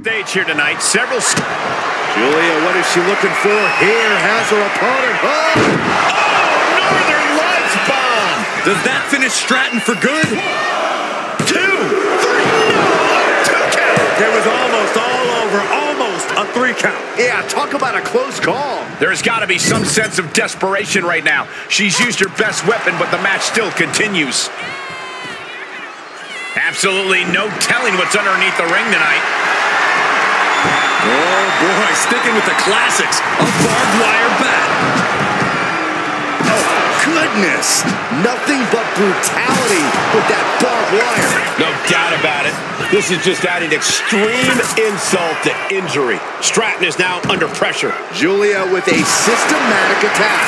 Stage here tonight. Julia, what is she looking for? Here has her opponent. Oh! Northern Lights bomb. Does that finish Stratton for good? 2, 3, no, 2 count. It was almost all over, almost a 3 count. Yeah, talk about a close call. There's got to be some sense of desperation right now. She's used her best weapon, but the match still continues. Absolutely no telling what's underneath the ring tonight. Oh, boy, sticking with the classics. A barbed wire bat. Oh, goodness. Nothing but brutality with that barbed wire. No doubt about it. This is just adding extreme insult to injury. Stratton is now under pressure. Julia with a systematic attack.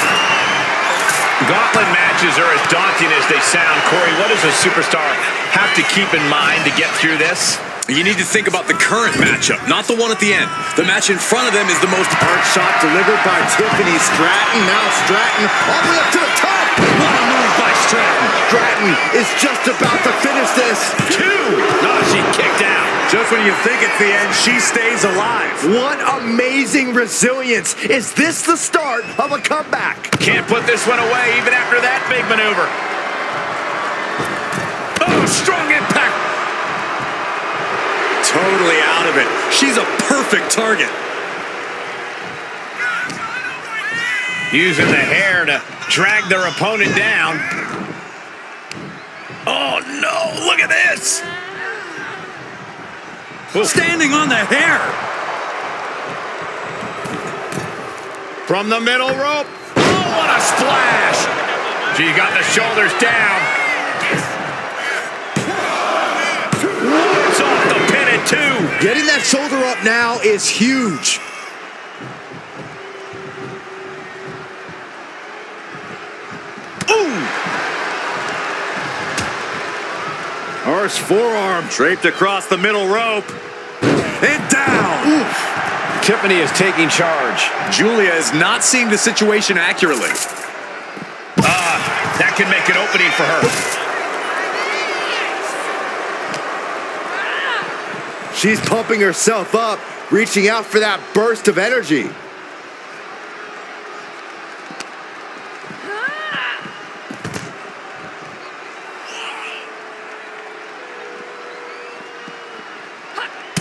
Gauntlet matches are as daunting as they sound. Corey, what does a superstar have to keep in mind to get through this? You need to think about the current matchup, not the one at the end. The match in front of them is the most... Hard shot delivered by Tiffany Stratton. Now Stratton all the way up to the top. What a move by Stratton. Stratton is just about to finish this. 2. No, she kicked out. Just when you think it's the end, she stays alive. What amazing resilience. Is this the start of a comeback? Can't put this one away even after that big maneuver. Oh, strong impact. Totally out of it. She's a perfect target. Using the hair to drag their opponent down. Oh, no. Look at this. Standing on the hair. From the middle rope. Oh, what a splash. She got the shoulders down. It's off the pin at 2. Getting that shoulder up now is huge. Ooh! Horse forearm draped across the middle rope. And down. Oof. Tiffany is taking charge. Julia is not seeing the situation accurately. That could make an opening for her. She's pumping herself up, reaching out for that burst of energy.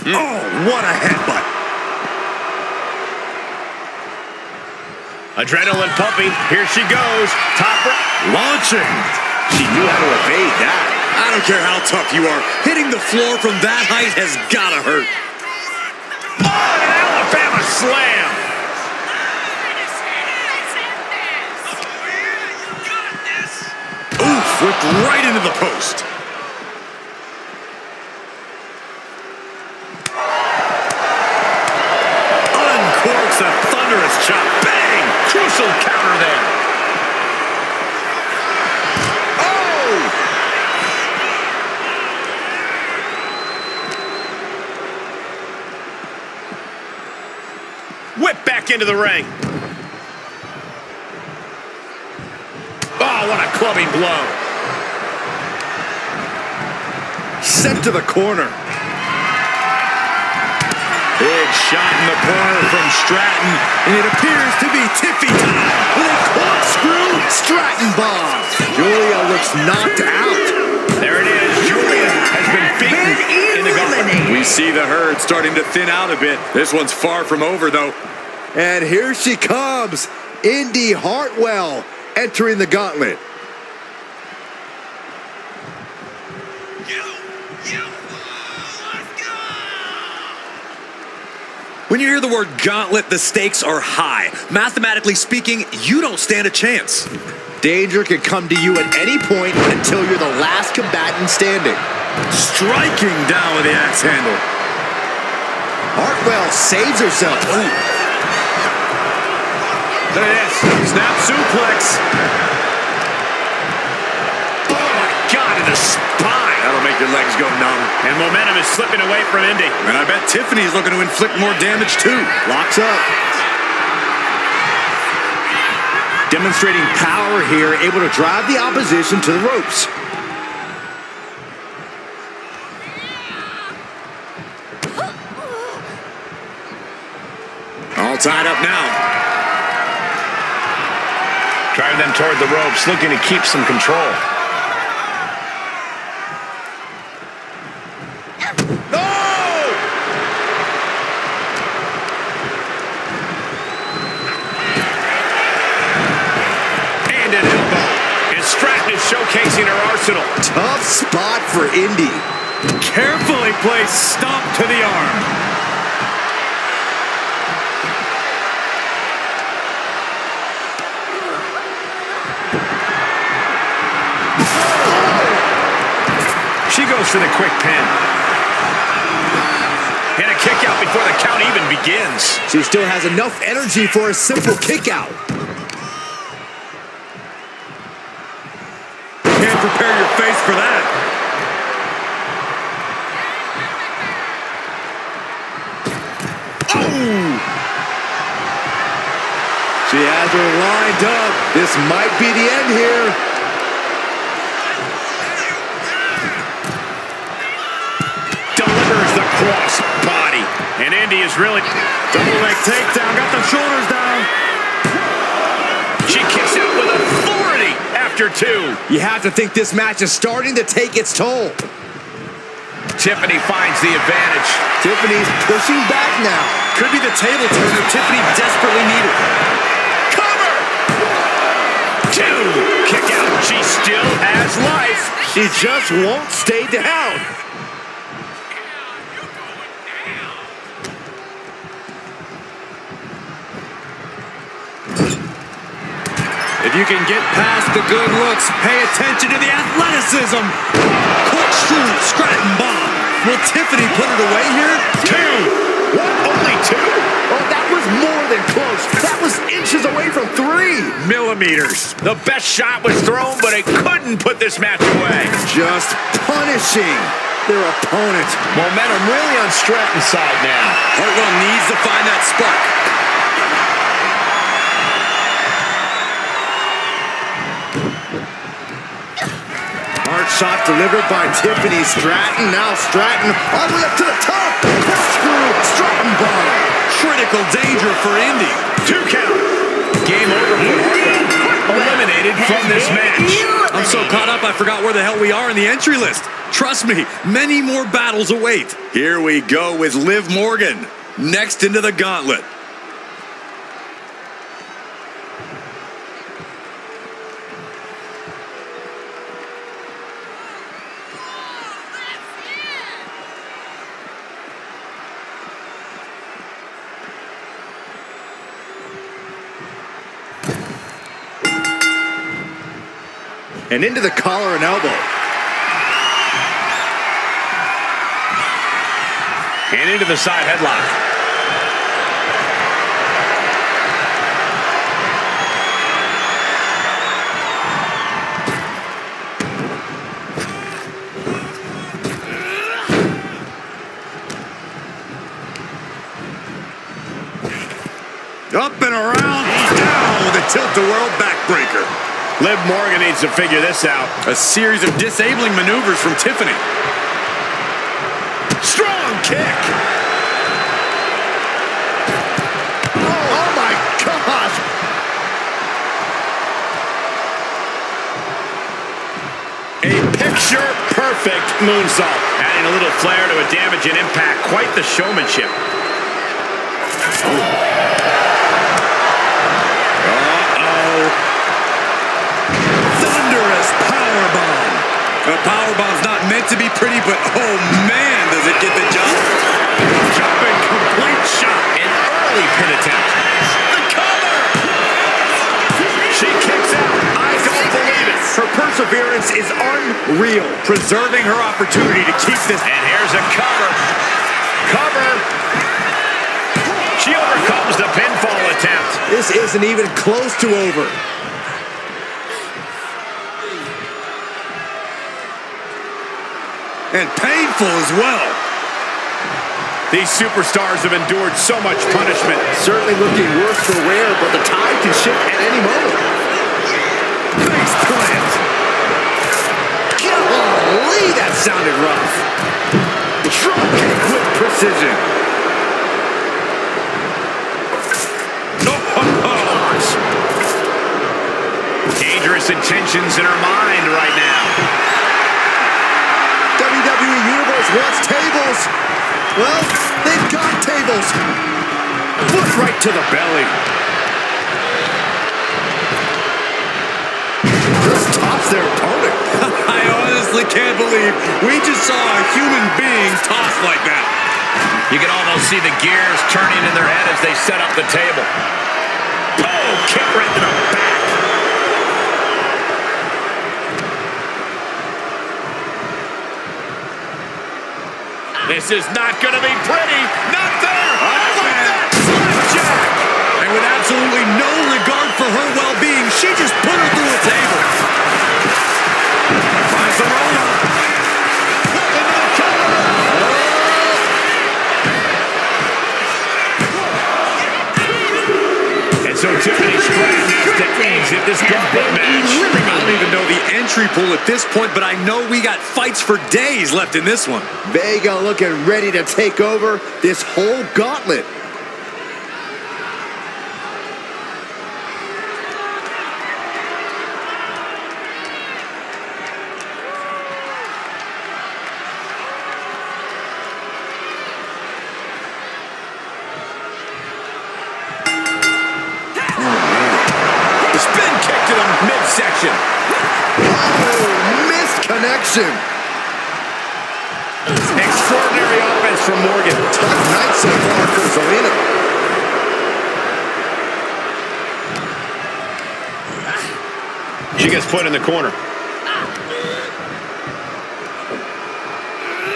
Oh, what a headbutt. Adrenaline pumping. Here she goes. Top rope. Launching. She knew how to evade that. I don't care how tough you are. Hitting the floor from that height has gotta hurt. Oh, an Alabama slam. Oof, whipped right into the post. Uncorks a thunderous chop. Bang! Crucial counter there. Whip back into the ring. Oh, what a clubbing blow. Sent to the corner. Big shot in the corner from Stratton, and it appears to be Tiffy time. With a corkscrew Stratton bomb. Julia looks knocked out. There it is. Julia has been beaten in the gauntlet. We see the herd starting to thin out a bit. This one's far from over, though. And here she comes, Indi Hartwell, entering the gauntlet. When you hear the word gauntlet, the stakes are high. Mathematically speaking, you don't stand a chance. Danger can come to you at any point until you're the last combatant standing. Striking down with the axe handle. Hartwell saves herself. Ooh. Look at this. Snap suplex. Oh, my God, in the spine. That'll make your legs go numb. And momentum is slipping away from Indi. And I bet Tiffany's looking to inflict more damage, too. Locks up. Demonstrating power here, able to drive the opposition to the ropes. All tied up now. Driving them toward the ropes, looking to keep some control. Showcasing her arsenal. Tough spot for Indy. Carefully placed stomp to the arm. She goes for the quick pin. And a kick out before the count even begins. She still has enough energy for a simple kick out. Prepare your face for that. Oh! She has her lined up. This might be the end here. Delivers the cross body. And Indy is really... Double leg takedown. Got the shoulders down. She kicks out with authority after two. You have to think this match is starting to take its toll. Tiffany finds the advantage. Tiffany's pushing back now. Could be the table turner Tiffany desperately needed. Cover! Two. Kick out. She still has life. She just won't stay down. If you can get past the good looks, pay attention to the athleticism. Corkscrew Stratton bomb. Will Tiffany put it away here? Two. What? Only two? Oh, that was more than close. That was inches away from 3 millimeters. The best shot was thrown, but it couldn't put this match away. Just punishing their opponent. Momentum really on Stratton's side now. Hartwell needs to find that spark. Hard shot delivered by Tiffany Stratton. Now Stratton all the way up to the top. Corkscrew Stratton bomb. Critical danger for Indy. 2 count. Game over for Hartwell. Eliminated from this match. I'm so caught up I forgot where the hell we are in the entry list. Trust me, many more battles await. Here we go with Liv Morgan. Next into the gauntlet. And into the collar and elbow. And into the side headlock. Up and around, down with a tilt-a-whirl backbreaker. Liv Morgan needs to figure this out. A series of disabling maneuvers from Tiffany. Strong kick. Oh my gosh. A picture-perfect moonsault. Adding a little flair to a damage and impact. Quite the showmanship. Thunderous powerbomb. A powerbomb's not meant to be pretty, but oh man, does it get the job. Jumping complete shot. An early pin attempt. The cover. She kicks out. I don't believe it. Her perseverance is unreal. Preserving her opportunity to keep this. And here's a cover. Cover. She overcomes the pinfall attempt. This isn't even close to over. And painful as well. These superstars have endured so much punishment. Certainly looking worse for wear, but the tide can shift at any moment. Face plant. Golly, that sounded rough. Drop kick with precision. nervous and tensions in her mind right now. WWE Universe wants tables. Well, they've got tables. Foot right to the belly. Just toss their opponent. I honestly can't believe we just saw a human being tossed like that. You can almost see the gears turning in their head as they set up the table. Oh, kick right to the back. This is not going to be pretty. Not there. How about that slapjack? And with absolutely no regard for her well-being, she just put her through a table. Finds the roll-up. Into the cover. And so Tiffany Stratton has to exit this gauntlet match. I don't even know the entry pool at this point, but I know we got fights for days left in this one. Vega looking ready to take over this whole gauntlet. Spin kick to the midsection. Oh, missed connection. Extraordinary offense from Morgan. Tough night so far for Zelina. She gets put in the corner.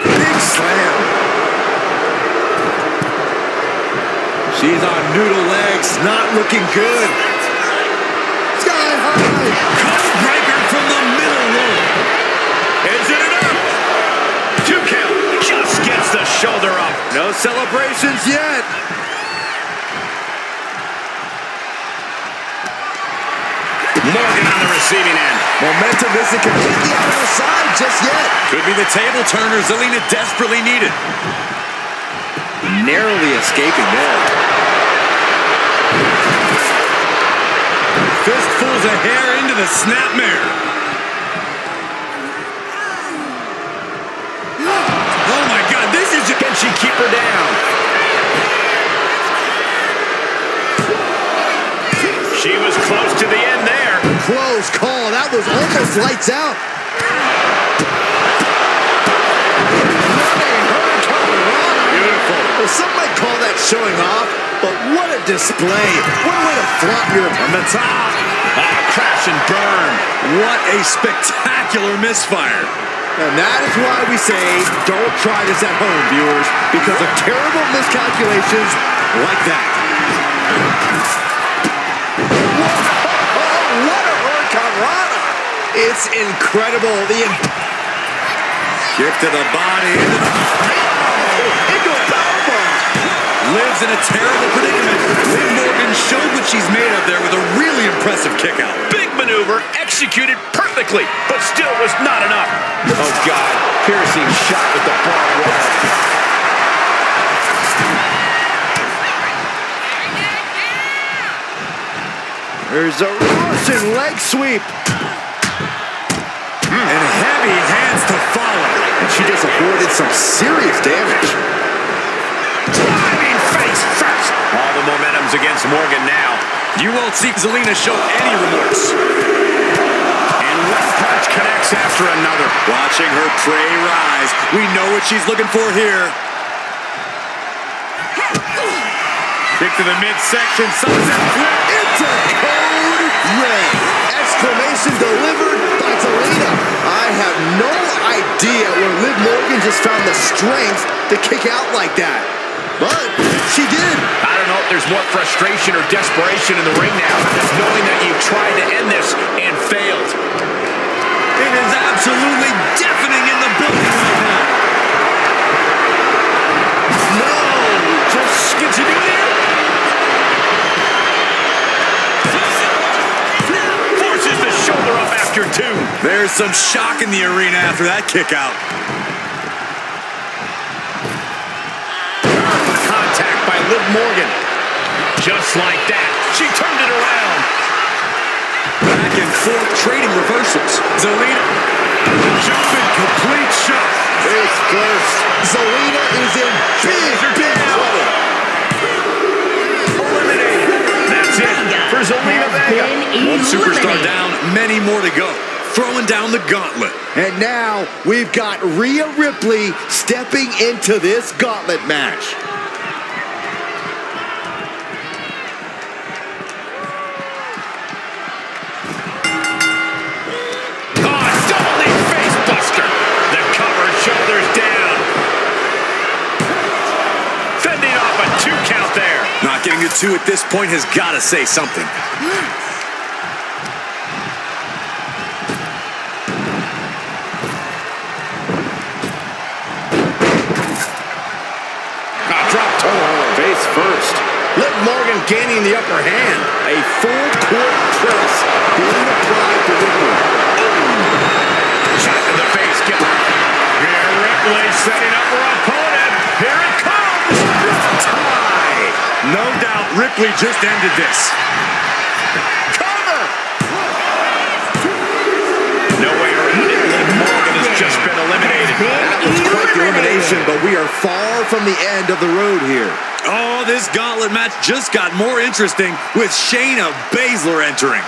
Big slam. She's on noodle legs, not looking good. Sky high. Breaker from the middle rope. Is it enough? 2 count. Just gets the shoulder up. No celebrations yet. Morgan on the receiving end. Momentum isn't completely out of her side just yet. Could be the table turner Zelina desperately needed. Narrowly escaping there. Fistfuls of hair into the snapmare. Oh my God, this is just... Can she keep her down? She was close to the end there. Close call. That was almost lights out. Beautiful. Well, some might call that showing off, but what a display. What a way to flaunt your... On the top. Crash and burn. What a spectacular misfire. And that is why we say, don't try this at home, viewers, because of terrible miscalculations like that. Whoa, what a hurricanrana! It's incredible. Kick to the body. Into a powerbomb. Lives in a terrible predicament. Liv Morgan showed what she's made of there with a really impressive kick out. Big maneuver, executed perfectly, but still was not enough. Oh, God. Piercing shot with the barbed wire. There's a Russian leg sweep. And heavy hands to follow. And she just avoided some serious damage. Driving face first. All the momentum's against Morgan now. You won't see Zelina show any remorse. And one punch connects after another. Watching her prey rise. We know what she's looking for here. Kick to the midsection. Sunset flip. Into code red. Exclamation delivered by Zelina. I have no idea where Liv Morgan just found the strength to kick out like that. But she did. I don't know if there's more frustration or desperation in the ring now, knowing that you tried to end this and failed. It is absolutely deafening in the building right now. No. Just continue there. Forces the shoulder up after 2. There's some shock in the arena after that kick out. Contact by Liv Morgan. Just like that, she turned it around. Back and 4 trading reversals. Zelina, jumping complete shot. Face first. Zelina is in big trouble. Eliminated. That's it for Zelina Vega. One superstar down, many more to go. Throwing down the gauntlet. And now we've got Rhea Ripley stepping into this gauntlet match. Shoulders down. Fending off a 2 count there. Not getting to 2 at this point has got to say something. Drop toe. Face first. Liv Morgan gaining the upper hand. A full court press being applied to Ripley. Shot in the face. Rhea Ripley setting up her opponent. Here it comes. Tie. No doubt Ripley just ended this. Cover. No way around it. Liv Morgan has just been eliminated. That was quite the elimination, but we are far from the end of the road here. Oh, this gauntlet match just got more interesting with Shayna Baszler entering.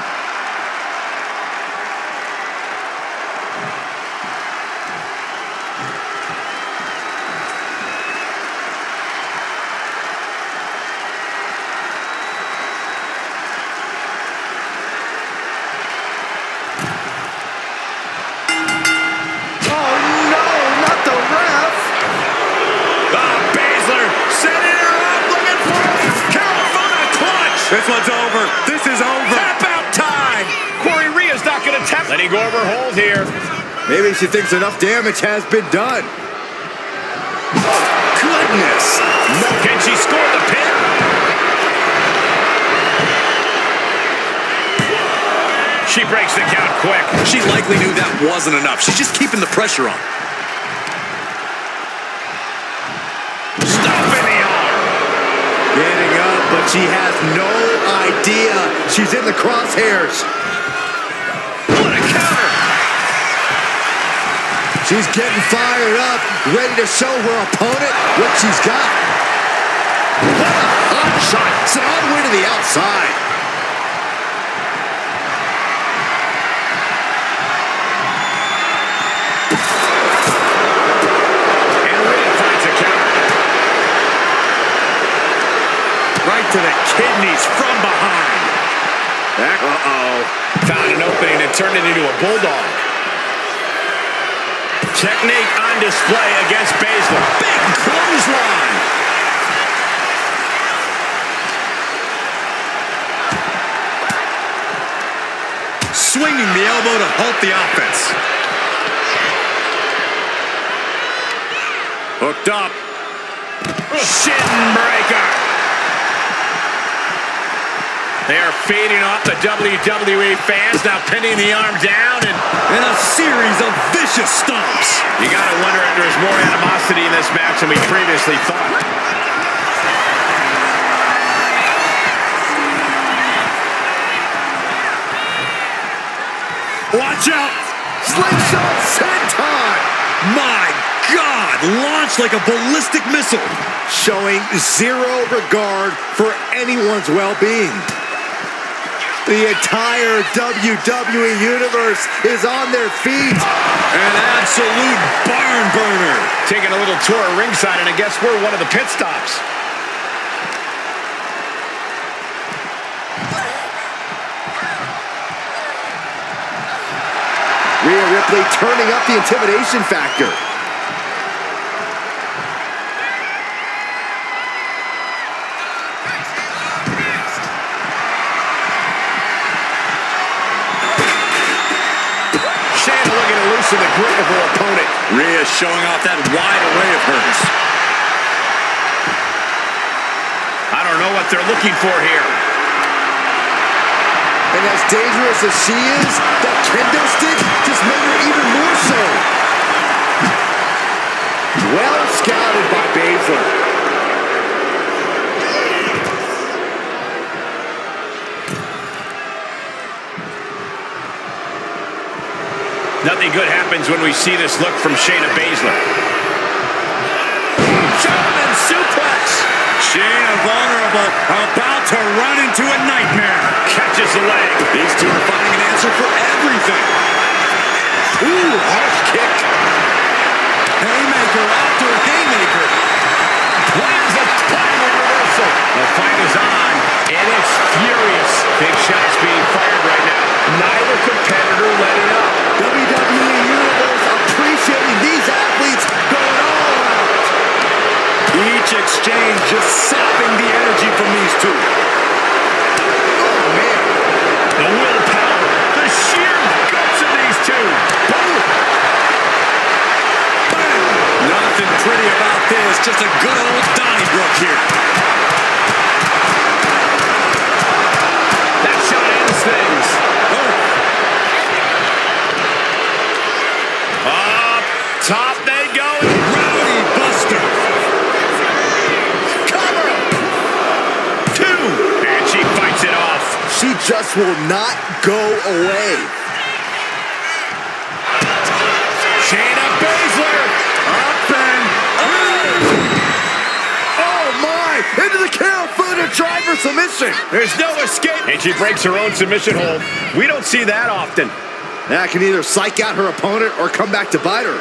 This one's over. This is over. Tap out time. Corey Rhea's not going to tap. Letting go of her hold here. Maybe she thinks enough damage has been done. Oh, goodness. No. Can she score the pin? She breaks the count quick. She likely knew that wasn't enough. She's just keeping the pressure on. Stop in the arm. Getting up, but she has no idea she's in the crosshairs. What a counter. She's getting fired up, ready to show her opponent what she's got. What a hot shot. Sent all the way to the outside. And Rhea finds a counter. Right to the kidneys from behind. Uh-oh. Found an opening and turned it into a bulldog. Technique on display against Baszler. Big clothesline. Swinging the elbow to halt the offense. Hooked up. Shin breaker. They are feeding off the WWE fans, now pinning the arm down and a series of vicious stomps. You got to wonder if there's more animosity in this match than we previously thought. Watch out! Slingshot senton! My God! Launched like a ballistic missile. Showing zero regard for anyone's well-being. The entire WWE Universe is on their feet. An absolute barn burner. Taking a little tour of ringside, and I guess we're one of the pit stops. Rhea Ripley turning up the intimidation factor. Shayna looking to loosen the grip of her opponent. Rhea showing off that wide array of hers. I don't know what they're looking for here. And as dangerous as she is, that kendo stick just made her even more so. Well scouted by Baszler. good happens when we see this look from Shayna Baszler. German suplex. Shayna vulnerable, about to run into a nightmare. Catches the leg. These two are finding an answer for everything. Ooh, harsh kick. Haymaker after haymaker. Lands a timely reversal. The fight is on. It is furious. Big shots being fired right now. Neither competitor letting up. WWE Universe appreciating these athletes going all out. Each exchange just sapping the energy from these two. Oh, man. The willpower. The sheer guts of these two. Boom. Nothing pretty about this. Just a good old Donnybrook here. That shot ends things. Up top they go. Rowdy Buster. Cover. Two. And she fights it off. She just will not go away. Shayna Baszler. Up and oh my! Into the Karafuda driver submission. There's no escape. And she breaks her own submission hold. We don't see that often. That can either psych out her opponent or come back to bite her.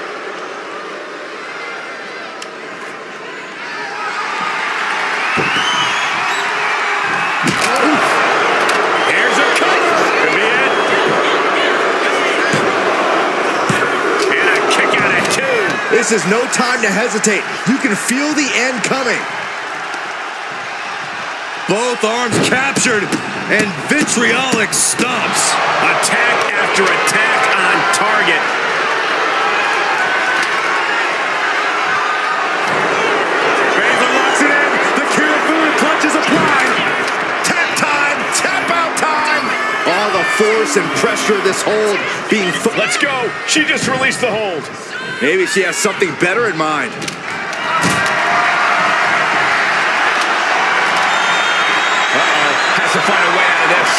Here's her cover. Could be it. And a kick out at two. This is no time to hesitate. You can feel the end coming. Both arms captured and vitriolic stomps. Attack after attack on target. Baszler locks it in. The Karafuda clutch is applied. Tap time. Tap out time. All the force and pressure of this hold being... Let's go. She just released the hold. Maybe she has something better in mind. Has to find a way out of this.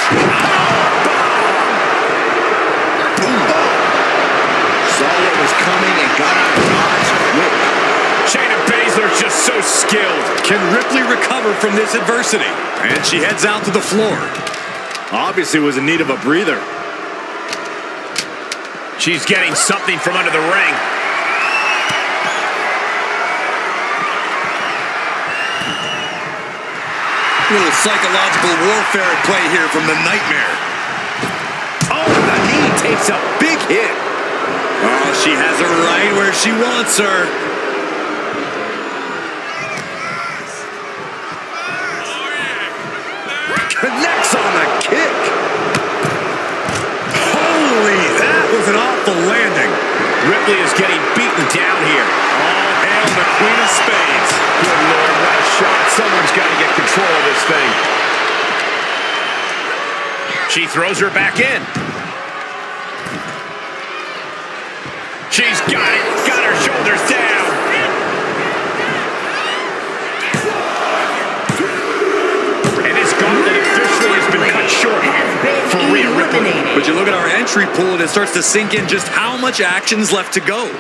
Saw what was coming and got out of dodge quick. Shayna Baszler's just so skilled. Can Ripley recover from this adversity? And she heads out to the floor. Obviously was in need of a breather. She's getting something from under the ring. A little psychological warfare at play here from the Nightmare. Oh, the knee takes a big hit. Oh, she has her right where she wants her. Connects on the kick. Holy, that was an awful landing. Ripley is getting beaten down here. All hail the Queen of Spades. Good Lord, what a shot. Someone's got to get control of this thing. She throws her back in. She's got it. Got her shoulders down. And this gauntlet officially has been cut short for Rhea Ripley. But you look at our entry pool and it starts to sink in just how much action's left to go.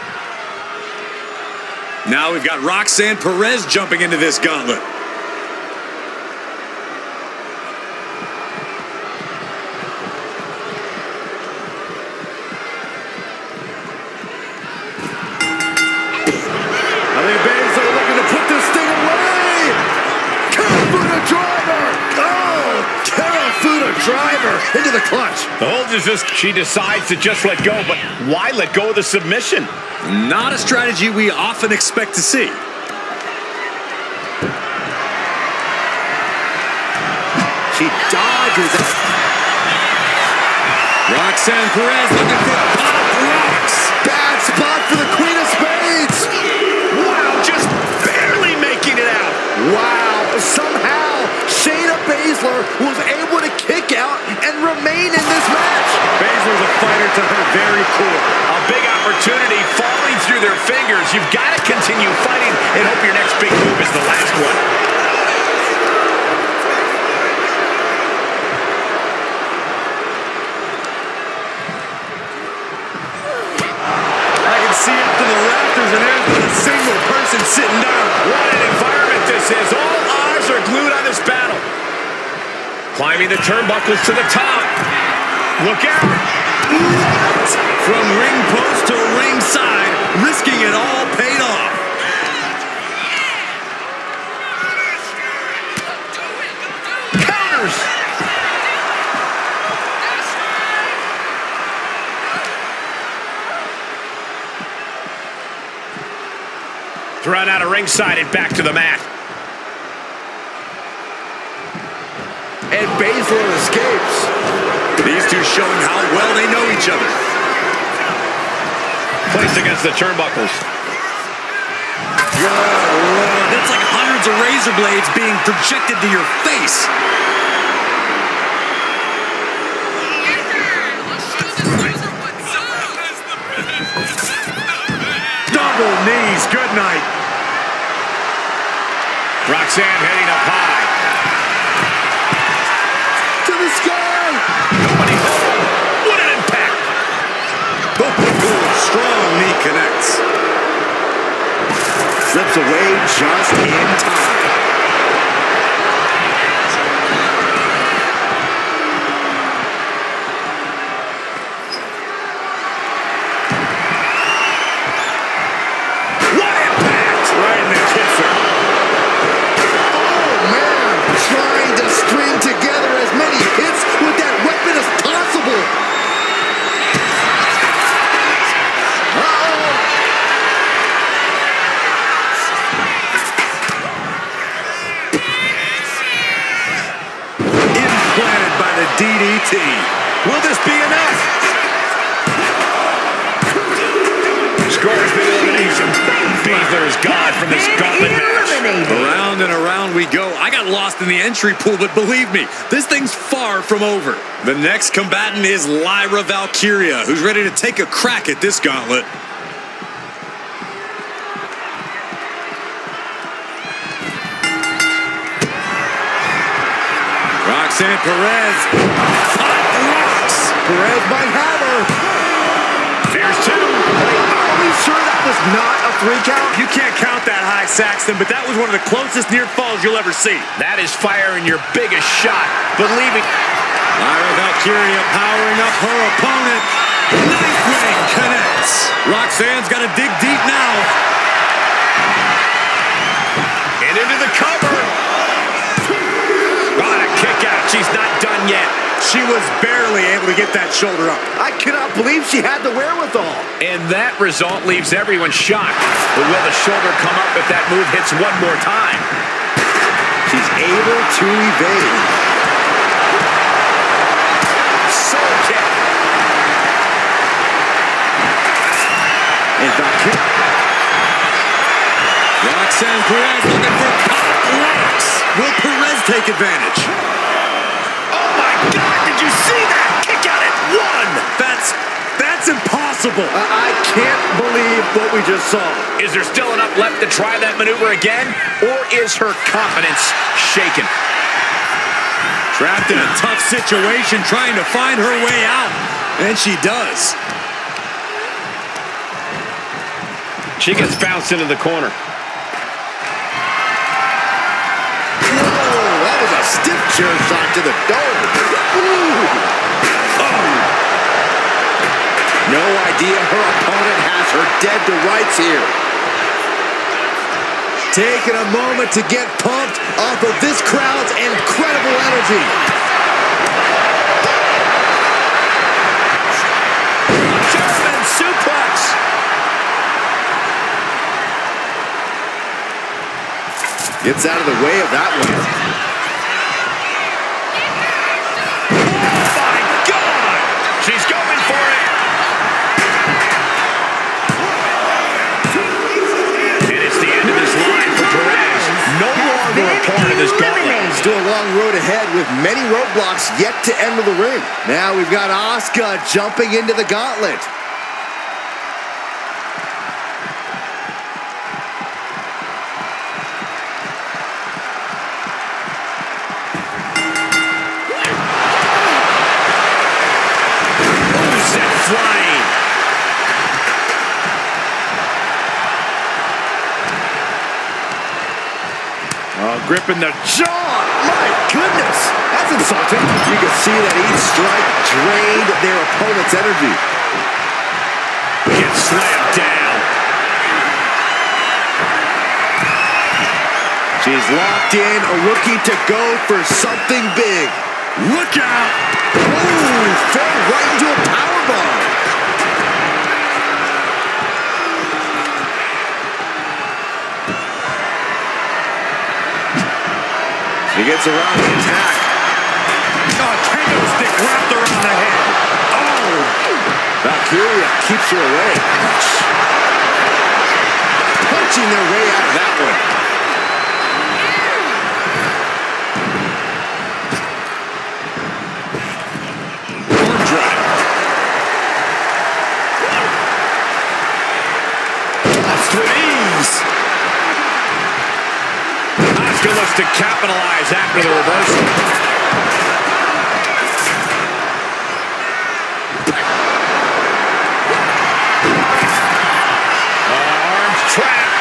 Now we've got Roxanne Perez jumping into this gauntlet. I think Baszler looking to put this thing away. Karafuda driver. Oh, Karafuda driver into the clutch. The hold is just, she decides to just let go, but why let go of the submission? Not a strategy we often expect to see. She dodges it. Roxanne Perez looking for Pop Rocks. Bad spot for the Queen of Spades. Wow, just barely making it out. Wow, somehow Shayna Baszler was able to kick out and remain in this match. Baszler's a fighter to her very core. A big opportunity falling through their fingers. You've got to continue fighting and hope your next big move is the last one. Climbing the turnbuckles to the top. Look out. From ring post to ringside, risking it all paid off. Counters. Thrown out of ringside and back to the mat. And Baszler escapes. These two showing how well they know each other. Placed against the turnbuckles. That's like hundreds of razor blades being projected to your face. Double knees, good night. Roxanne heading up high. To the sky. Nobody home. What an impact. Strong knee connects. Slips away just in time. What impact. Right in the kisser. Oh, man. Trying to string together as many hits with that weapon as possible. Implanted by the DDT. Will this be enough? Scores the elimination. Baszler is gone from this gauntlet match. Around and around we go. I got lost in the entry pool, but believe me, this thing's far from over. The next combatant is Lyra Valkyria, who's ready to take a crack at this gauntlet. Roxanne Perez. Hot rocks. Perez might have her. Here's two. Are we sure that was not a 3 count? You can't count that high, Saxton, but that was one of the closest near falls you'll ever see. That is firing your biggest shot, but leaving. Lyra Valkyria powering up her opponent. Knife wing connects. Roxanne's got to dig deep now. And into the cover. What a kick out. She's not done yet. She was barely able to get that shoulder up. I cannot believe she had the wherewithal. And that result leaves everyone shocked. But will the shoulder come up if that move hits one more time? She's able to evade. Soul kick. And Valkyria. Roxanne Perez looking for pop rocks. Will Perez take advantage? Oh my God, did you see that? Kick out at one. That's impossible. I can't believe what we just saw. Is there still enough left to try that maneuver again? Or is her confidence shaken? Trapped in a tough situation, trying to find her way out. And she does. She gets bounced into the corner. Whoa, that was a stiff chair shot to the dome. Ooh. Oh. No idea her opponent has her dead to rights here. Taking a moment to get pumped off of this crowd's incredible energy. German suplex. Gets out of the way of that one. Oh my God! She's going for it. And it's the end of this line for Perez. No longer a part of this gauntlet. Still a long road ahead with many roadblocks yet to enter the ring. Now we've got Asuka jumping into the gauntlet. Sent flying. gripping the jaw. My goodness, that's insulting. You can see that each strike drained their opponent's energy. Gets slammed down. She's locked in, looking to go for something big. Look out! Ooh, fell right into a powerbomb. She gets around the attack. Oh, kendo stick wrapped around the head. Oh! Valkyria keeps her away. Punching their way out of that one. Arm drag. Lost with ease. Asuka looks to capitalize after the reversal.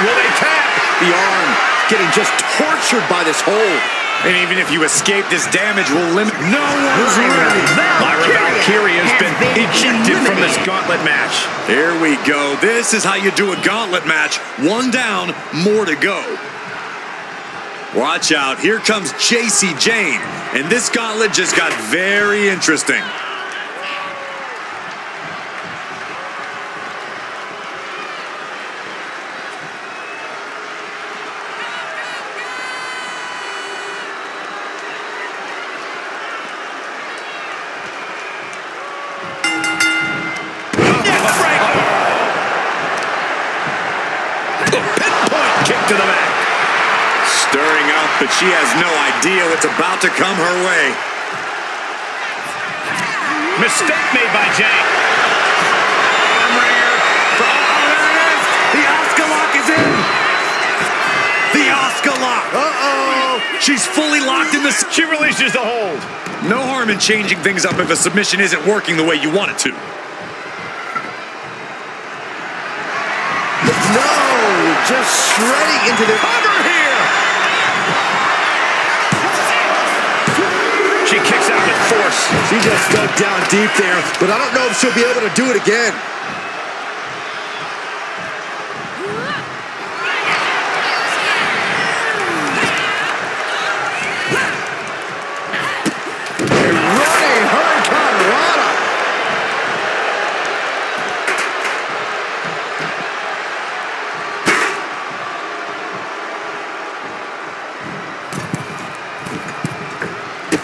Will they tap? The arm getting just tortured by this hold. And even if you escape, this damage will limit. No one's ready. Lyra Valkyria has been ejected from this gauntlet match. Here we go. This is how you do a gauntlet match. One down, more to go. Watch out. Here comes Jacy Jayne. And this gauntlet just got very interesting. To the back. Stirring up, but she has no idea what's about to come her way. Mistake made by Jayne. Armringer. Oh, there it is. The Asuka lock is in. The Asuka lock. Uh-oh. She's fully locked in this. She releases the hold. No harm in changing things up if a submission isn't working the way you want it to. No, just shredding into the Over here. She kicks out with force. She just dug down deep there, but I don't know if she'll be able to do it again. A running hurricanrana.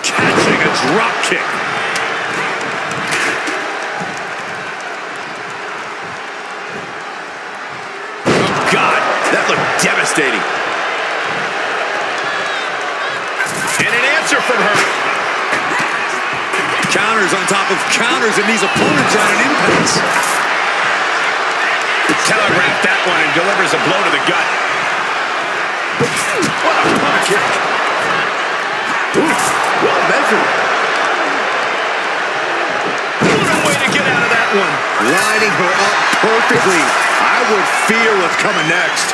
Catching a drop kick. Oh, God. That looked devastating. And an answer from her. Counters on top of counters, and these opponents are at an impasse. Telegraphed that one and delivers a blow to the gut. What a pump kick. Well measured. What a way to get out of that one. Lining her up perfectly. I would fear what's coming next.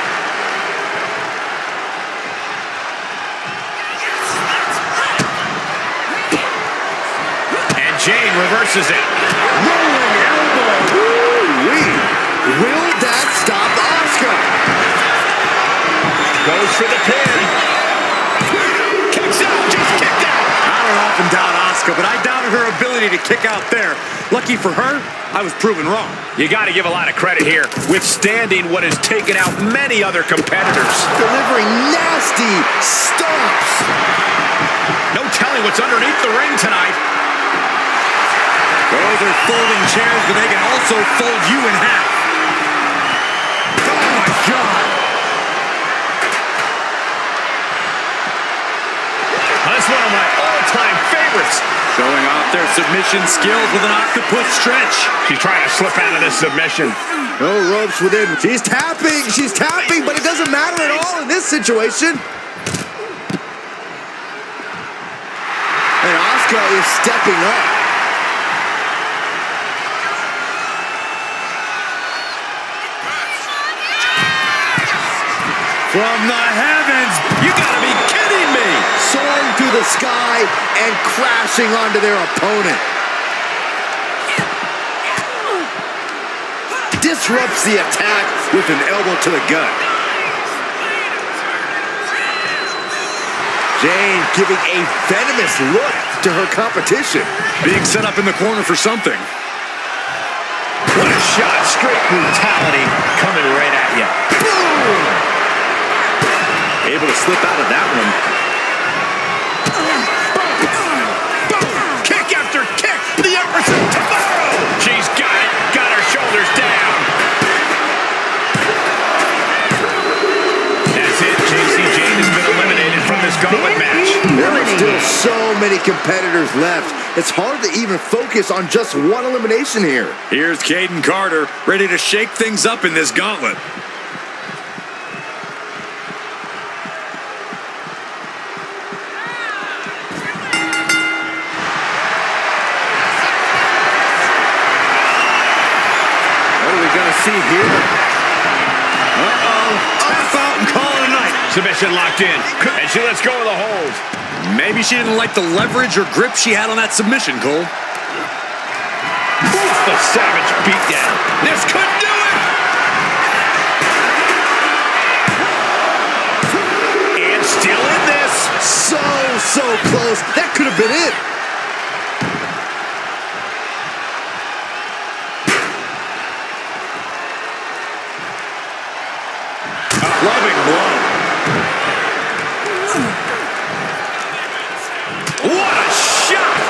And Jayne reverses it. Rolling elbow. Woo-wee. Will that stop Asuka? Goes for the pin. Kicks out. Just kicked out. I don't often doubt Asuka, but I doubted her ability to kick out there. Lucky for her, I was proven wrong. You got to give a lot of credit here, withstanding what has taken out many other competitors. Delivering nasty stomps. No telling what's underneath the ring tonight. Those are folding chairs, but they can also fold you in half. Oh my God. That's one of my all-time favorites. Showing off their submission skills with an octopus stretch. She's trying to slip out of this submission. No ropes within. She's tapping, but it doesn't matter at all in this situation. And Asuka is stepping up. From the heavens, You gotta be kidding the sky and crashing onto their opponent. Disrupts the attack with an elbow to the gut. Jane giving a venomous look to her competition. Being set up in the corner for something. What a shot. Straight brutality coming right at you. Boom! Able to slip out of that one. Kick after kick. The Empress of Tomorrow. She's got it. Got her shoulders down. That's it. JC Jane has been eliminated from this gauntlet match. There are still so many competitors left. It's hard to even focus on just one elimination here. Here's Kayden Carter, ready to shake things up in this gauntlet. What are we going to see here? Tap out and call it a night. Submission locked in. And she lets go of the hold. Maybe she didn't like the leverage or grip she had on that submission, Cole. The savage beatdown. This could do it. And still in this. So close. That could have been it. Loving blow. What a shot.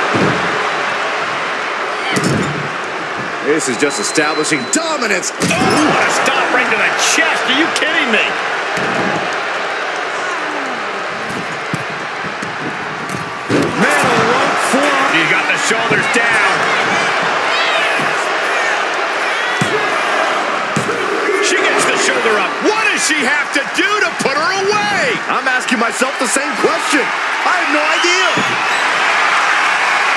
This is just establishing dominance. Oh, what a stop right to the chest. Are you kidding me? He's got the shoulders down. She gets the shoulder up. What does she have to do to put her away? I'm asking myself the same question. I have no idea.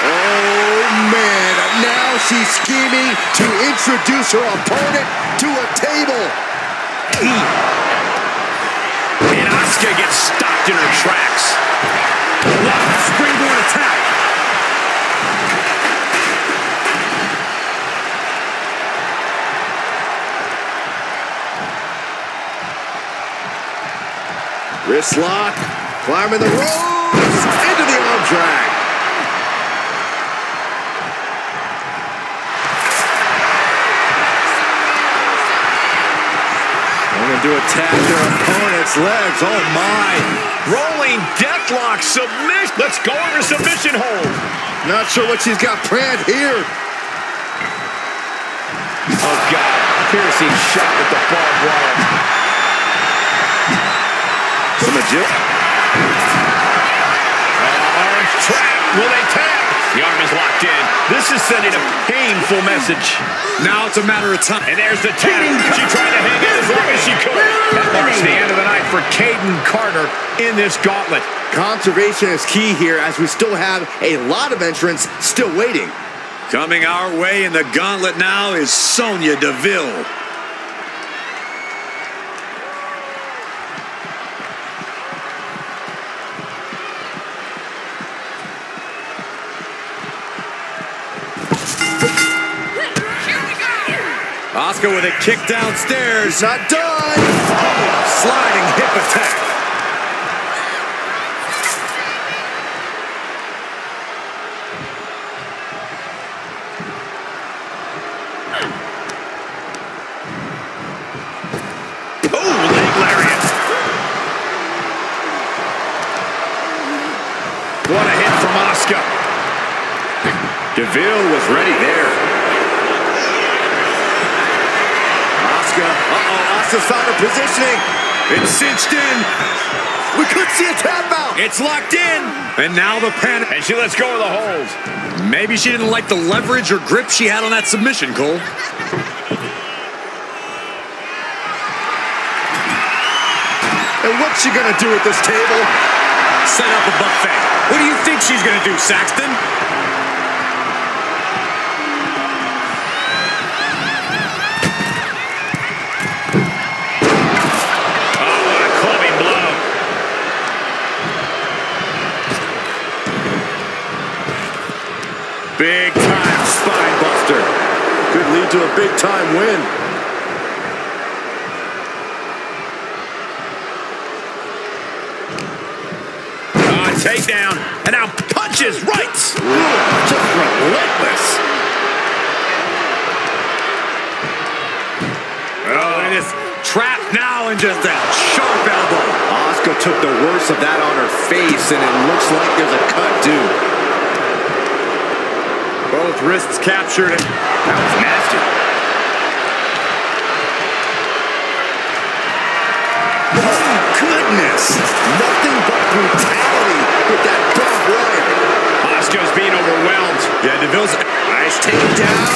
Oh, man. Now she's scheming to introduce her opponent to a table. And Asuka gets stopped in her tracks. Wow, springboard attack. Wrist lock, climbing the ropes, into the arm drag. They're going to do attack their opponent's legs. Oh, my. Rolling deathlock submission. Let's go over submission hold. Not sure what she's got planned here. Oh, God. Piercing shot with the barbed wire. Some legit. Arms trapped. Will they tap? The arm is locked in. This is sending a painful message. Now it's a matter of time. And there's the tap. She tried to hang in as long as she could. That marks the end of the night for Kayden Carter in this gauntlet. Conservation is key here as we still have a lot of entrants still waiting. Coming our way in the gauntlet now is Sonya Deville. Asuka with a kick downstairs. Not done. Sliding hip attack. Oh, leg lariat. What a hit from Asuka. Deville was ready there. Asuka's found her positioning. It's cinched in. We could see a tap out. It's locked in. And now the panic. And she lets go of the hold. Maybe she didn't like the leverage or grip she had on that submission, Cole. And what's she gonna do at this table? Set up a buffet. What do you think she's gonna do, Saxton? Big time spine buster. Could lead to a big time win. Takedown, and now punches right. Just relentless. Oh, it is trapped now in just that sharp elbow. Asuka took the worst of that on her face, and it looks like there's a cut due. Both wrists captured. That was nasty. Oh, goodness. Nothing but brutality with that barbed wire. Asuka's being overwhelmed. Yeah, Deville's... Nice takedown.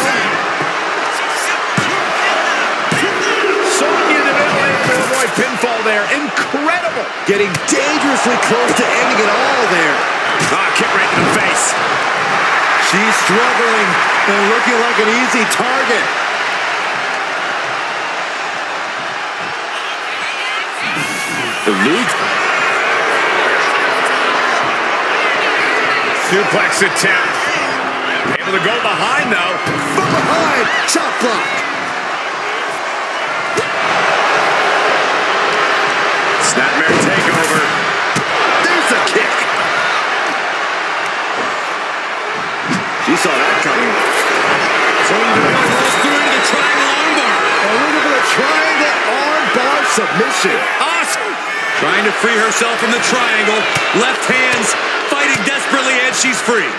Sonya Deville able to avoid pinfall there. Incredible. Getting dangerously close to ending it all there. Kick right in the face. She's struggling and looking like an easy target. Eludes. Suplex attempt. Able to go behind, though. From behind, chop block. Snapmare takeover. There's a kick. She saw that coming. Sonya Deville rolls through into the triangle armbar. And we're looking at a triangle armbar submission. Asuka trying to free herself from the triangle. Left hands fighting desperately, and she's free.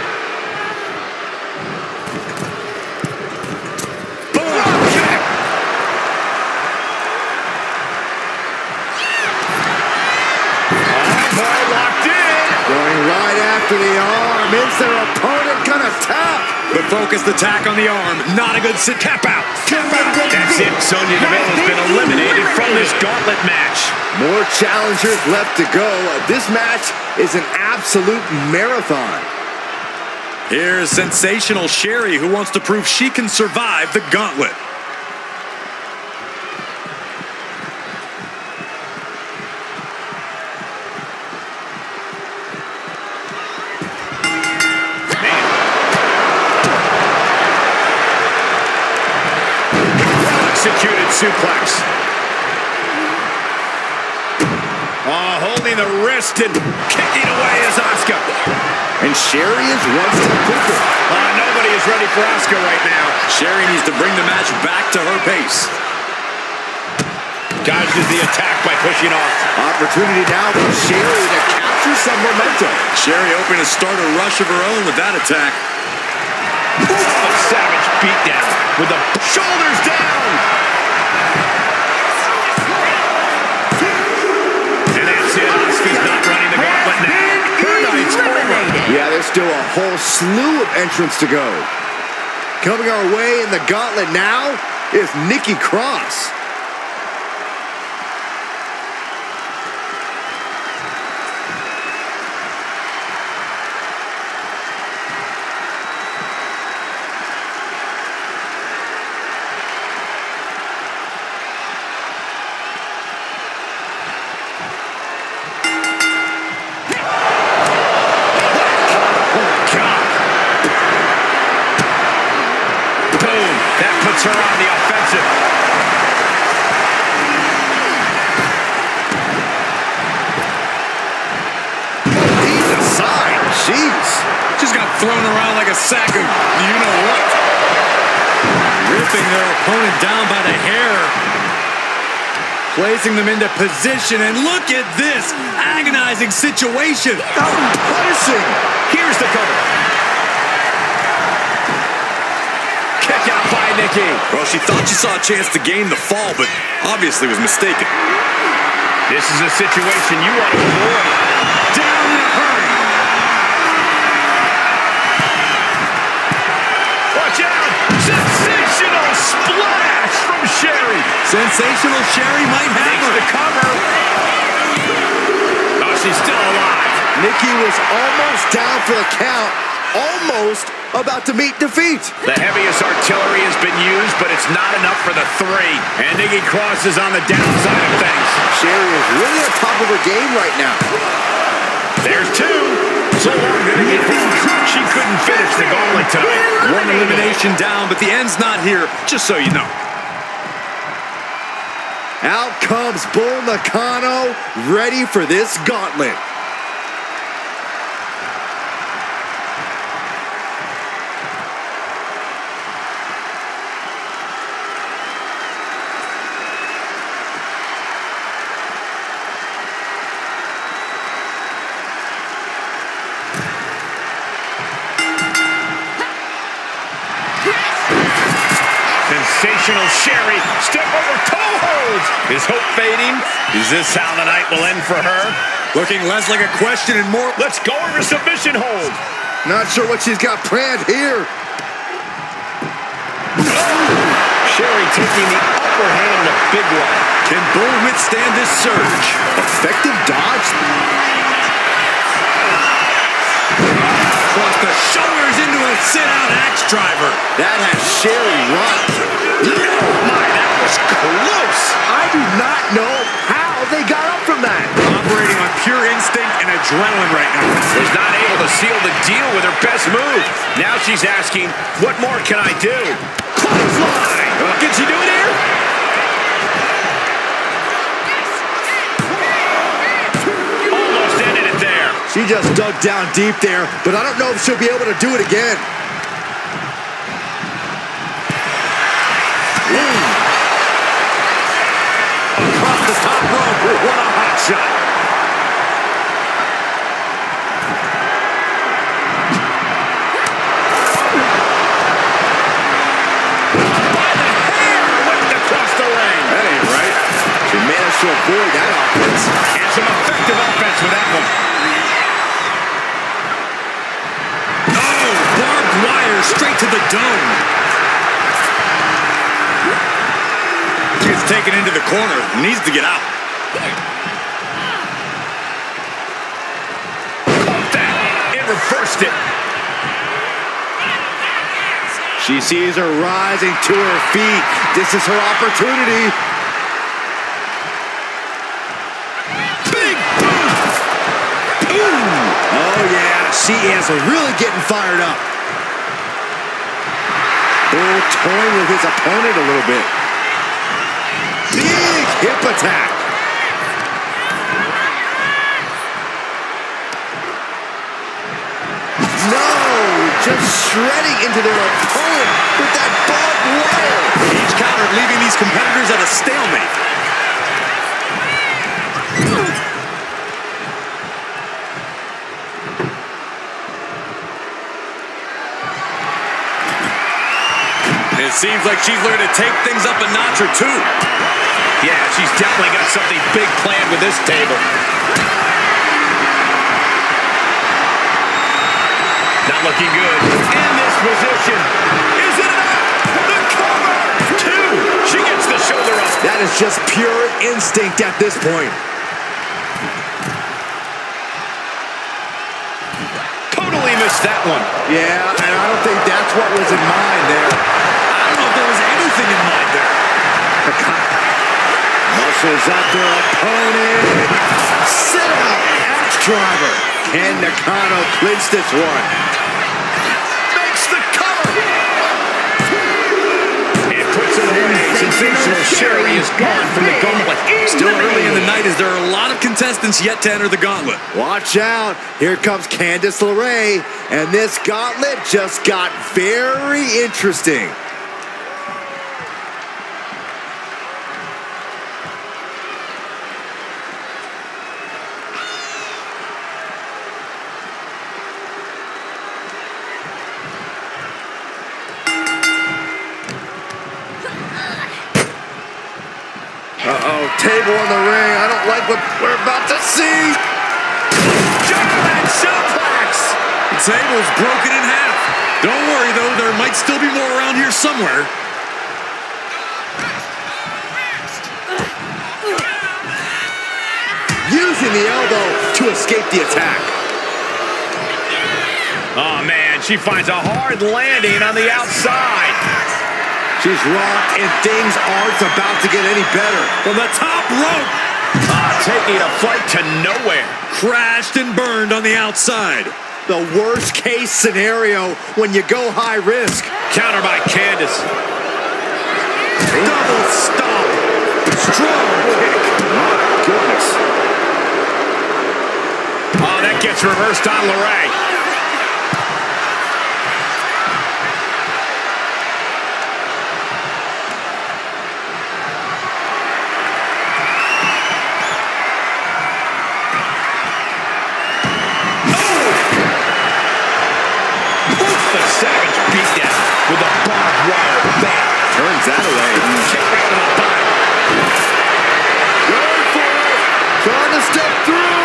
After the arm, is their opponent gonna tap? The focused attack on the arm, not a good sit. Tap out. That's it. Sonya Deville has been eliminated from this gauntlet match. More challengers left to go. This match is an absolute marathon. Here's sensational Sherri, who wants to prove she can survive the gauntlet. Executed suplex. Holding the wrist and kicking away is Asuka. And Sherri is one step quicker. Nobody is ready for Asuka right now. Sherri needs to bring the match back to her pace. Dodges the attack by pushing off. Opportunity now for Sherri to capture some momentum. Sherri hoping to start a rush of her own with that attack. A savage beatdown with the shoulders down. And that's it. Asuka's not running the gauntlet now. Her night's over. Yeah, there's still a whole slew of entrants to go. Coming our way in the gauntlet now is Nikki Cross. Puts her on the offensive. He's aside. Jeez. Just got thrown around like a sack of you-know-what. Ripping their opponent down by the hair. Placing them into position, and look at this agonizing situation. Punishing. Here's the cover. Kick out by Nikki. Well, she thought she saw a chance to gain the fall, but obviously was mistaken. This is a situation you want to avoid. Down in a hurry. Watch out. Sensational splash from Sherri. Sensational Sherri might have Takes her. the cover. Oh, she's still alive. Nikki was almost down for the count. Almost about to meet defeat. The heaviest artillery has been used, but it's not enough for the three. And Nikki Cross is on the downside of things. Sherri is really on top of her game right now. There's two. So long, She couldn't finish the gauntlet tonight. One elimination down, but the end's not here, just so you know. Out comes Bull Nakano, ready for this gauntlet. Sensational Sherry. Step over toe holds. Is hope fading? Is this how the night will end for her? Looking less like a question and more. Let's go over submission hold. Not sure what she's got planned here. Sherry taking the upper hand in a big one. Can Bull withstand this surge? Effective dodge. Across the shoulders into a sit-out axe driver. That has Sherry rocked. Oh my, that was close. I do not know how they got up from that. Operating on pure instinct and adrenaline right now. Was not able to seal the deal with her best move. Now she's asking, what more can I do? Clothesline. Can she do it here? Almost ended it there. She just dug down deep there, but I don't know if she'll be able to do it again. Across the top rope. What a hot shot. By the hair, whipped across the ring. That ain't right. She managed to avoid that offense. And some effective offense with that one. Oh, barbed wire straight to the dome. Gets taken into the corner. Needs to get out. Caught that. It reversed it. She sees her rising to her feet. This is her opportunity. Big boom. Oh, yeah. She is really getting fired up. Bull toying with his opponent a little bit. Big hip attack. No, just shredding into their opponent with that barbed wire. Each counter leaving these competitors at a stalemate. It seems like she's learned to take things up a notch or two. Yeah, she's definitely got something big planned with this table. Not looking good. In this position. Is it enough? The cover. Two. She gets the shoulder up. That is just pure instinct at this point. Totally missed that one. Yeah, and I don't think that's what was in mind there. I don't know if there was anything in mind there. Muscles up their opponent. Sit out, axe driver. Can Nakano clinch this one? Makes the cover. And puts it away. Sensational Sherry is gone from the gauntlet. Still early in the night as there are a lot of contestants yet to enter the gauntlet. Watch out. Here comes Candice LeRae. And this gauntlet just got very interesting. Uh-oh, table in the ring. I don't like what we're about to see. German suplex. The table's broken in half. Don't worry, though. There might still be more around here somewhere. Using the elbow to escape the attack. Oh, man, she finds a hard landing on the outside. She's rocked, and things aren't about to get any better. From the top rope. Taking a flight to nowhere. Crashed and burned on the outside. The worst case scenario when you go high risk. Counter by Candice. Double stop. Strong kick. My goodness. Oh, that gets reversed on LeRae. Savage beat that with a barbed wire bat. Turns that away. Kick right to the body. Going for it. Trying to step through.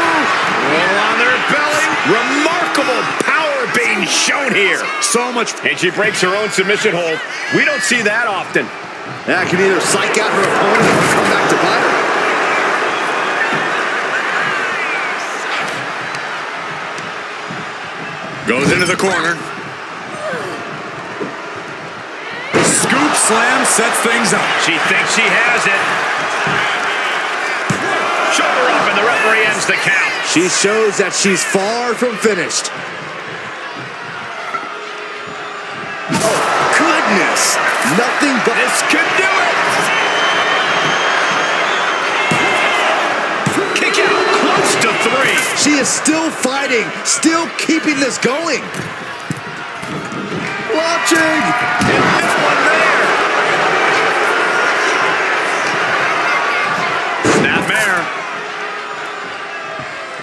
Roll on their belly. Remarkable power being shown here. So much. And she breaks her own submission hold. We don't see that often. That can either psych out her opponent or come back to bite her. Goes into the corner. Scoop slam sets things up. She thinks she has it. Shoulder up and the referee ends the count. She shows that she's far from finished. Oh, goodness. Nothing but... This could do it. Kick out close to 3. She is still fighting, still keeping this going. Watching. And no one there. Snapmare.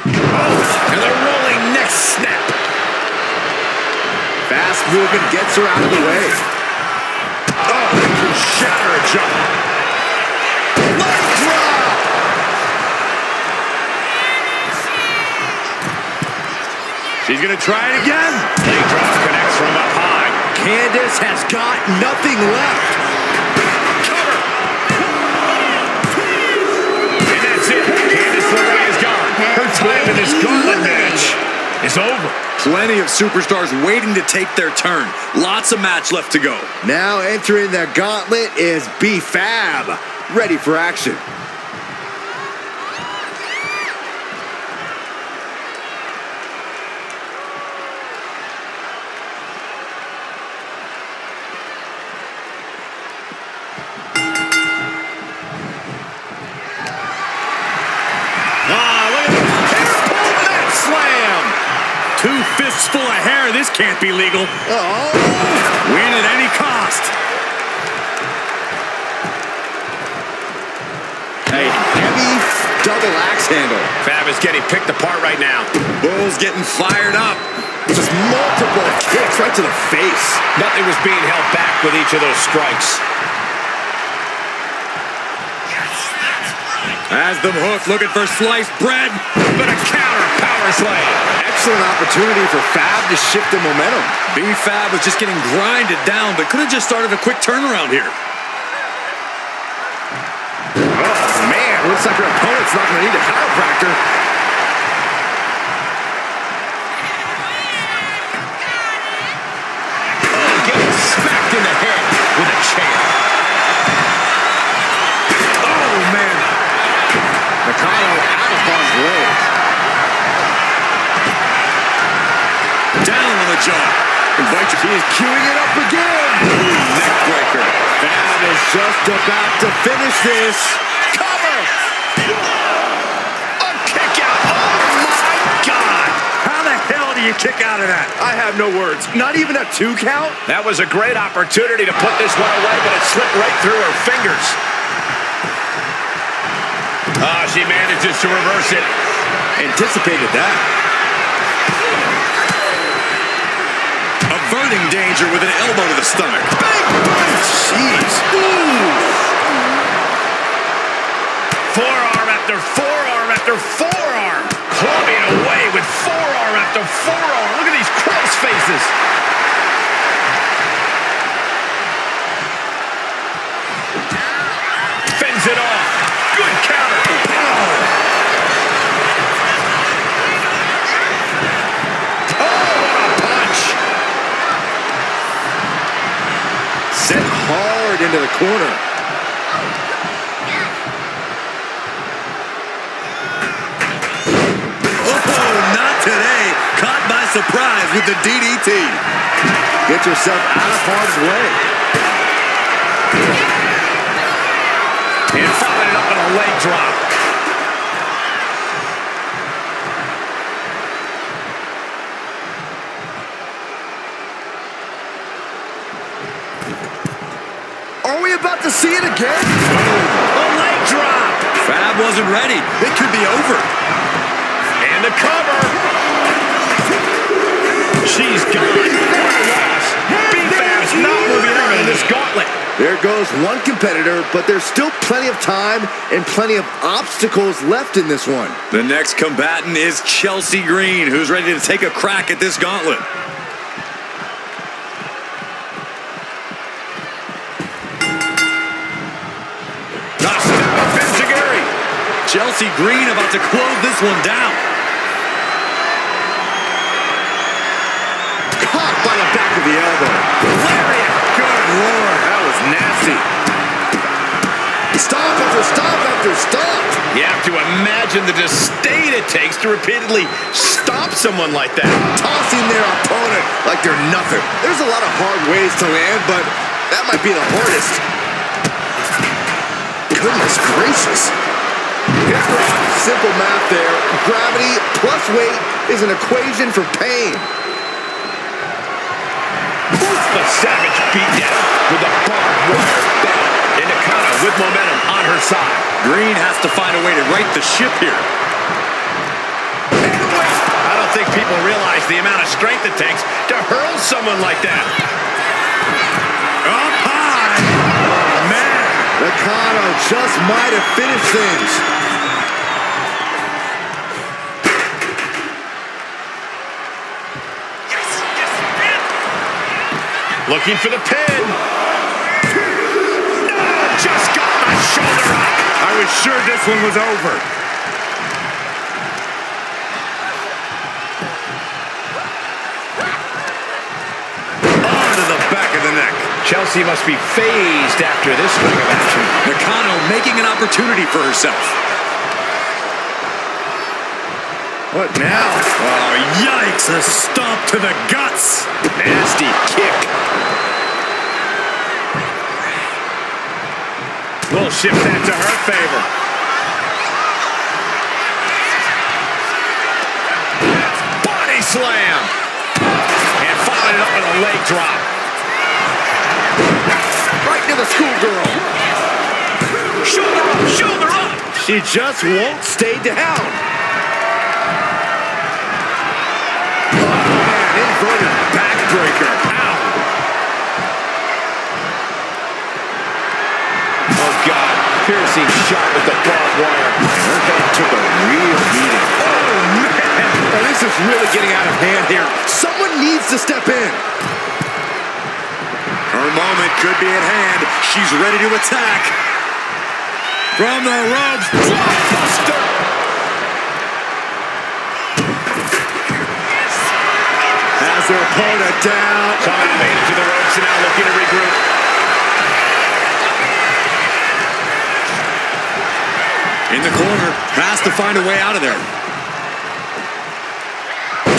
Oh, and the rolling neck snap. Fast movement gets her out of the way. Oh, that can shatter a jump. Leg drop. She's going to try it again. Leg drop connects from up high. Candice has got nothing left. Cover. And that's it. Candice LeRae is gone. Her time in this gauntlet match is over. Plenty of superstars waiting to take their turn. Lots of match left to go. Now entering the gauntlet is B-Fab, ready for action. Two fists full of hair. This can't be legal. Oh. Win at any cost. A heavy double axe handle. Fab is getting picked apart right now. Bull's getting fired up. Just multiple kicks right to the face. Nothing was being held back with each of those strikes. As the Hook looking for sliced bread. But a counter power slam. Excellent opportunity for Fab to shift the momentum. B-Fab was just getting grinded down, but could have just started a quick turnaround here. Oh, man. Looks like her opponent's not going to need a chiropractor. Oh, getting smacked in the head with a chair. Oh, man. Nakano out of harm's way. Down on the jaw. Invite you. She's queuing it up again. Neck breaker. Fab is just about to finish this. Cover. A kick out. Oh, my God. How the hell do you kick out of that? I have no words. Not even a 2 count? That was a great opportunity to put this one away, but it slipped right through her fingers. She manages to reverse it. Anticipated that. Averting danger with an elbow to the stomach. Big punch. Jeez. Ooh. Forearm after forearm after forearm. Clubbing away with forearm after forearm. Look at these cross faces. Fends it off. Good counter. Sent hard into the corner. Oh, not today. Caught by surprise. with the DDT. Get yourself out of harm's way. And following it up with a leg drop. Are we about to see it again? A leg drop. Fab wasn't ready. It could be over. And the cover. She's gone. What a loss. B-Fab's not moving on in this gauntlet. There goes one competitor, but there's still plenty of time and plenty of obstacles left in this one. The next combatant is Chelsea Green, who's ready to take a crack at this gauntlet. Chelsea Green about to close this one down. Caught by the back of the elbow. Lariat. Good Lord. That was nasty. Stop after stop after stop. You have to imagine the disdain it takes to repeatedly stop someone like that. Tossing their opponent like they're nothing. There's a lot of hard ways to land, but that might be the hardest. Goodness gracious. Simple math there. Gravity plus weight is an equation for pain. The Savage beatdown with a barbed wire belt. And Nakano with momentum on her side. Green has to find a way to right the ship here. I don't think people realize the amount of strength it takes to hurl someone like that. Up high. Oh, man. Nakano just might have finished things. Looking for the pin. No, just got my shoulder up. I was sure this one was over. Onto the back of the neck. Chelsea must be phased after this swing of action. Nakano making an opportunity for herself. What now? Oh, yikes. A stomp to the guts. Nasty kick. We'll shift that to her favor. Body slam. And following it up with a leg drop. Right to the schoolgirl. Shoulder up, shoulder up. She just won't stay down. Inverted backbreaker. Ow. Oh, God. Piercing shot with the barbed wire. Her head took a real beating. Oh, man. Oh, this is really getting out of hand here. Someone needs to step in. Her moment could be at hand. She's ready to attack. From the ropes. Blockbuster. Has her opponent down. Somehow made it to the ropes and now looking to regroup. In the corner. Has to find a way out of there.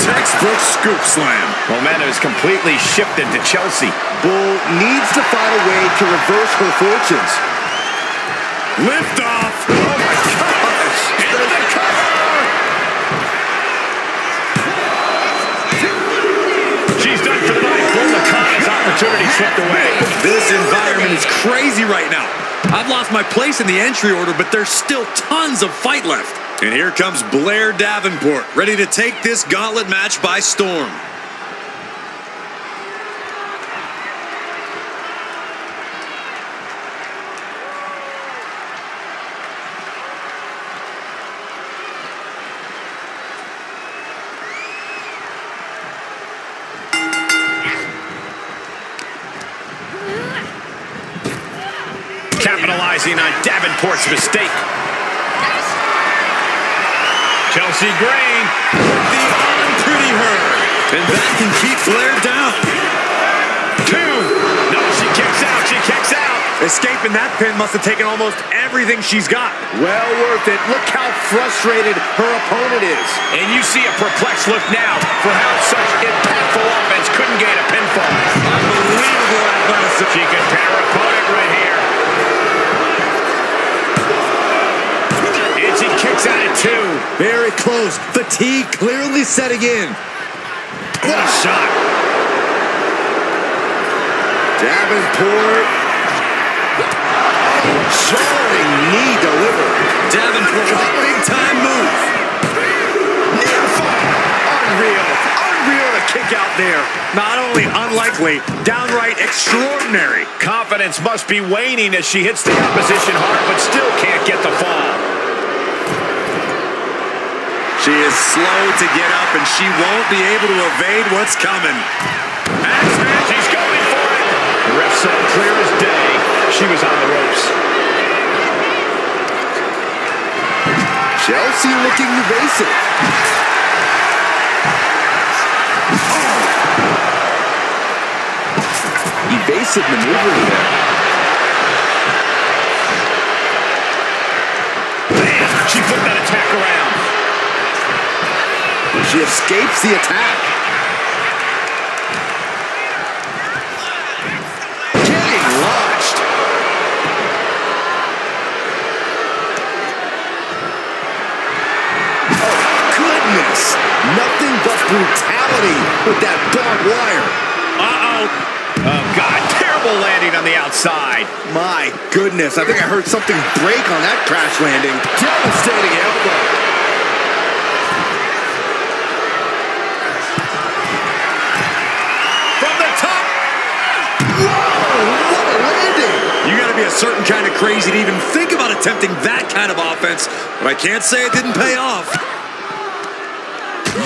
Textbook scoop slam. Momentum is completely shifted to Chelsea. Bull needs to find a way to reverse her fortunes. Lift off. Oh, my gosh. Into the cover. She's done for the night. Will Nakano's opportunity slipped away. This environment is crazy right now. I've lost my place in the entry order, but there's still tons of fight left. And here comes Blair Davenport, ready to take this gauntlet match by storm. Capitalizing on Davenport's mistake. Chelsea Green. The unpretty her. And that can keep Blair down. 2. No, she kicks out. She kicks out. Escaping that pin must have taken almost everything she's got. Well worth it. Look how frustrated her opponent is. And you see a perplexed look now for how such impactful close. Fatigue clearly setting in. What a shot. Davenport. Jarring knee delivered. Davenport with a big-time move. Near fall. Unreal. Unreal to kick out there. Not only unlikely, downright extraordinary. Confidence must be waning as she hits the opposition hard, but still can't get the fall. She is slow to get up, and she won't be able to evade what's coming. Axman, she's going for it. The ref said clear as day. She was on the ropes. Chelsea looking evasive. Evasive maneuvering there. Man, she put that attack around. She escapes the attack. Getting launched. Oh, goodness. Nothing but brutality with that barbed wire. Uh-oh. Oh, God. Terrible landing on the outside. My goodness. I think I heard something break on that crash landing. Devastating elbow. You got to be a certain kind of crazy to even think about attempting that kind of offense, but I can't say it didn't pay off.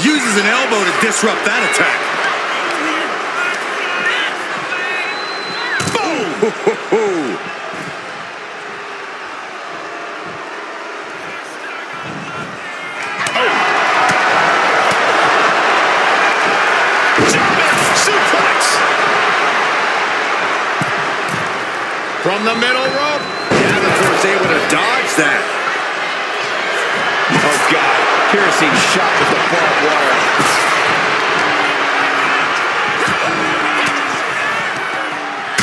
Uses an elbow to disrupt that attack. Boom! From the middle rope. Davenport's able to dodge that. Oh, God. Piercing shot with the barbed wire.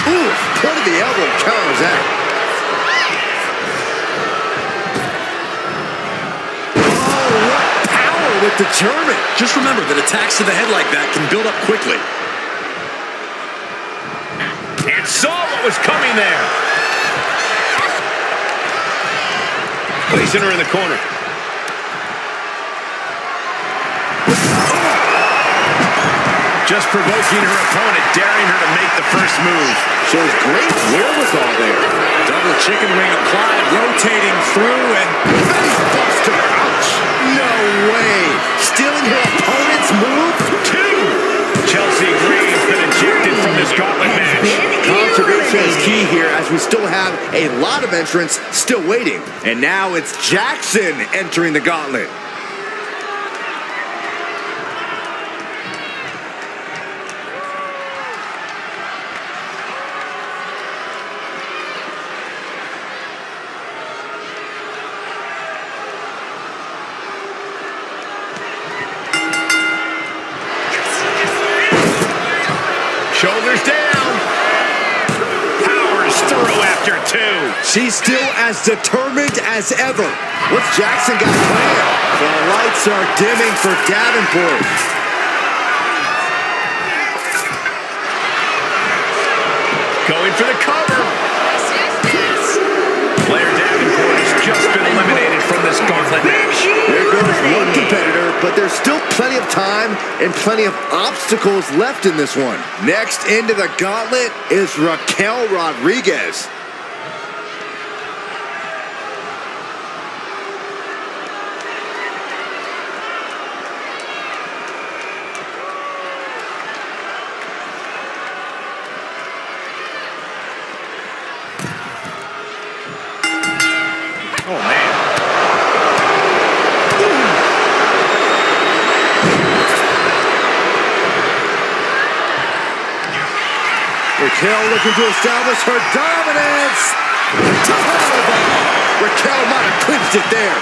Ooh, point of the elbow counters that. Oh, what power with the German. Just remember that attacks to the head like that can build up quickly. And saw what was coming there. Placing her in the corner. Just provoking her opponent, daring her to make the first move. Shows great wherewithal there. Double chicken wing applied, rotating through, and Buster. Ouch. No way. Stealing her opponent's move? Two. Chelsea Green's been ejected from this gauntlet match. Conservation is key here as we still have a lot of entrants still waiting. And now it's Jackson entering the gauntlet. Shoulders down. Powers through after two. She's still as determined as ever. What's Jackson got planned? The lights are dimming for Davenport. Going for the cover. Blair Davenport has just been eliminated from this gauntlet match. There goes one competitor, but there's still plenty of time and plenty of obstacles left in this one. Next into the gauntlet is Raquel Rodriguez. Oh, man. Raquel looking to establish her dominance. Raquel might have clinched it there.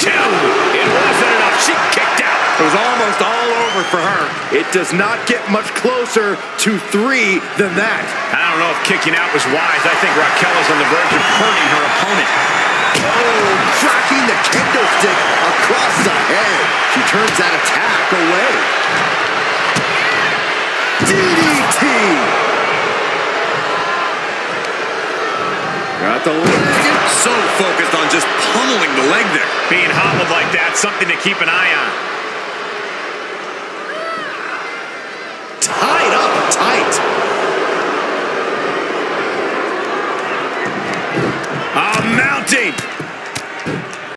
Two. It wasn't enough. She kicked out. It was almost all over for her. It does not get much closer to three than that. I don't know if kicking out was wise. I think Raquel is on the verge of hurting her opponent. Oh, cracking the kendo stick across the head. She turns that attack away. DDT. Got the leg. So focused on just pummeling the leg there. Being hobbled like that, something to keep an eye on. Tied up tight. Mounting.